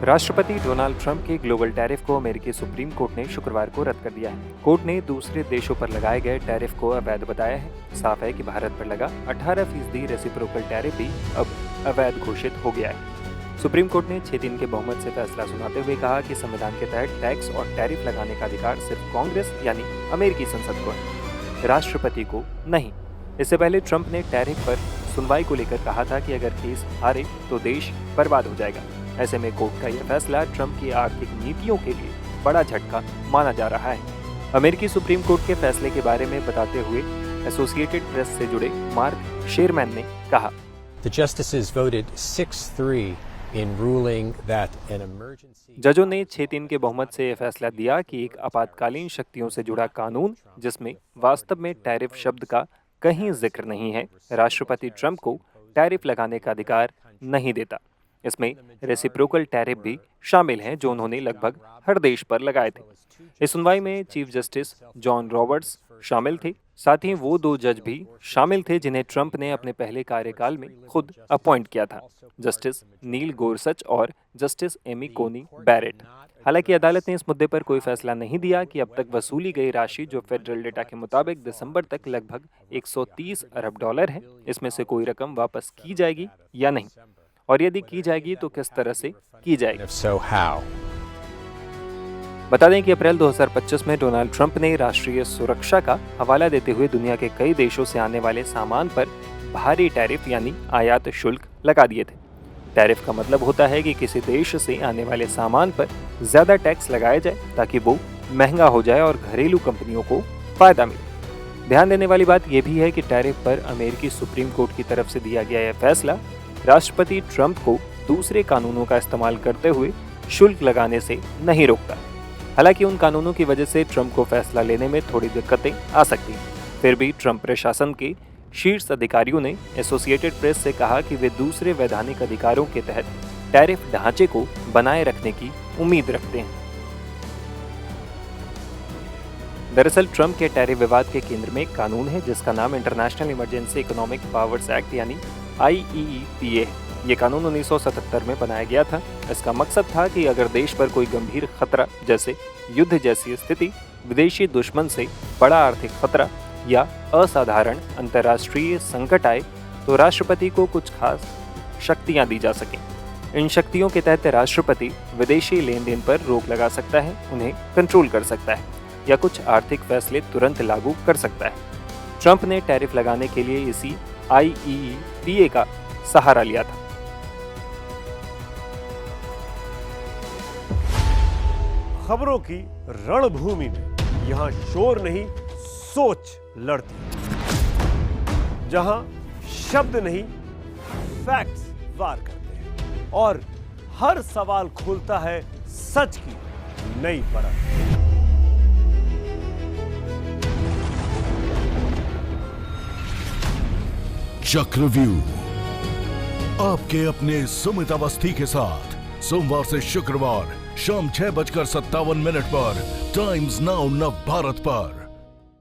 राष्ट्रपति Donald Trump के global tariff को अमेरिकी सुप्रीम कोर्ट ने शुक्रवार को रद्द कर दिया है। कोर्ट ने दूसरे देशों पर लगाए गए टैरिफ को अवैध बताया है। साफ है कि भारत पर लगा 18% रेसिप्रोकल टैरिफ भी अब अवैध घोषित हो गया है। सुप्रीम कोर्ट ने 6 दिन के बहुमत से फैसला सुनाते हुए कहा कि संविधान के तहत टैक्स और टैरिफ लगाने का अधिकार सिर्फ कांग्रेस यानी अमेरिकी संसद को है, राष्ट्रपति को नहीं। इससे पहले ट्रंप ने टैरिफ पर सुनवाई को लेकर कहा था कि अगर केस हारे तो देश बर्बाद हो जाएगा। ऐसे में कोर्ट का यह फैसला ट्रंप की आर्थिक नीतियों के लिए बड़ा झटका माना जा रहा है। अमेरिकी सुप्रीम कोर्ट के फैसले के बारे में बताते हुए एसोसिएटेड प्रेस से जुड़े मार्क शेरमैन ने कहा, The justices voted 6-3 in ruling that an emergency जजों ने 6-3 के बहुमत से यह फैसला दिया कि एक आपातकालीन शक्तियों से जुड़ा कानून, जिसमें वास्तव में टैरिफ शब्द का कहीं जिक्र नहीं है, राष्ट्रपति ट्रंप को टैरिफ लगाने का अधिकार नहीं देता। इसमें रेसिप्रोकल टैरिफ भी शामिल हैं, जो उन्होंने लगभग हर देश पर लगाए थे। इस सुनवाई में चीफ जस्टिस जॉन रॉबर्ट्स शामिल थे। साथ ही वो 2 जज भी शामिल थे जिन्हें ट्रंप ने अपने पहले कार्यकाल में खुद अपॉइंट किया था, जस्टिस नील गोरसच और जस्टिस एमी कोनी बैरेट। हालांकि अदालत ने इस मुद्दे पर कोई फैसला नहीं दिया कि अब तक वसूली गई राशि, जो फेडरल डेटा के मुताबिक दिसंबर तक लगभग 130 अरब डॉलर है, इसमें से कोई रकम वापस की जाएगी या नहीं, और यदि की जाएगी तो किस तरह से की जाएगी। if so, how? बता दें कि अप्रैल 2025 में डोनाल्ड ट्रंप ने राष्ट्रीय सुरक्षा का हवाला देते हुए दुनिया के कई देशों से आने वाले सामान पर भारी टैरिफ यानी आयात शुल्क लगा दिए थे। टैरिफ का मतलब होता है कि किसी देश से आने वाले सामान पर ज्यादा टैक्स लगाया जाए ताकि वो महंगा हो जाए और घरेलू कंपनियों को फायदा मिले। ध्यान देने वाली बात यह भी है कि टैरिफ पर अमेरिकी सुप्रीम कोर्ट की तरफ से दिया गया यह फैसला राष्ट्रपति ट्रंप को दूसरे कानूनों का इस्तेमाल करते हुए शुल्क लगाने से नहीं रोकता। हालांकि उन कानूनों की वजह से ट्रंप को फैसला लेने में थोड़ी दिक्कतें आ सकती हैं। फिर भी ट्रंप प्रशासन के शीर्ष अधिकारियों ने एसोसिएटेड प्रेस से कहा कि वे दूसरे वैधानिक अधिकारों के तहत टैरिफ ढांचे को बनाए रखने की उम्मीद रखते हैं। दरअसल ट्रंप के टैरिफ विवाद के केंद्र में एक कानून है जिसका नाम international emergency economic powers act यानी IEEPA है। ये कानून 1977 में बनाया गया था। इसका मकसद था कि अगर देश पर कोई गंभीर खतरा जैसे युद्ध जैसी स्थिति, विदेशी दुश्मन से बड़ा आर्थिक खतरा या असाधारण अंतर्राष्ट्रीय संकट आए तो राष्ट्रपति को कुछ खास शक्तियां दी जा सकें। इन शक्तियों के तहत राष्ट्रपति विदेशी लेन देन पर रोक लगा सकता है, उन्हें कंट्रोल कर सकता है या कुछ आर्थिक फैसले तुरंत लागू कर सकता है। ट्रंप ने टैरिफ लगाने के लिए इसी IEEPA का सहारा लिया था। खबरों की रणभूमि में यहां शोर नहीं, सोच लड़ती है। जहां शब्द नहीं, फैक्ट्स वार करते हैं और हर सवाल खोलता है सच की नई परत। चक्रव्यूह आपके अपने सुमित अवस्थी के साथ सोमवार से शुक्रवार शाम 6:57 पर टाइम्स नाउ नव भारत पर।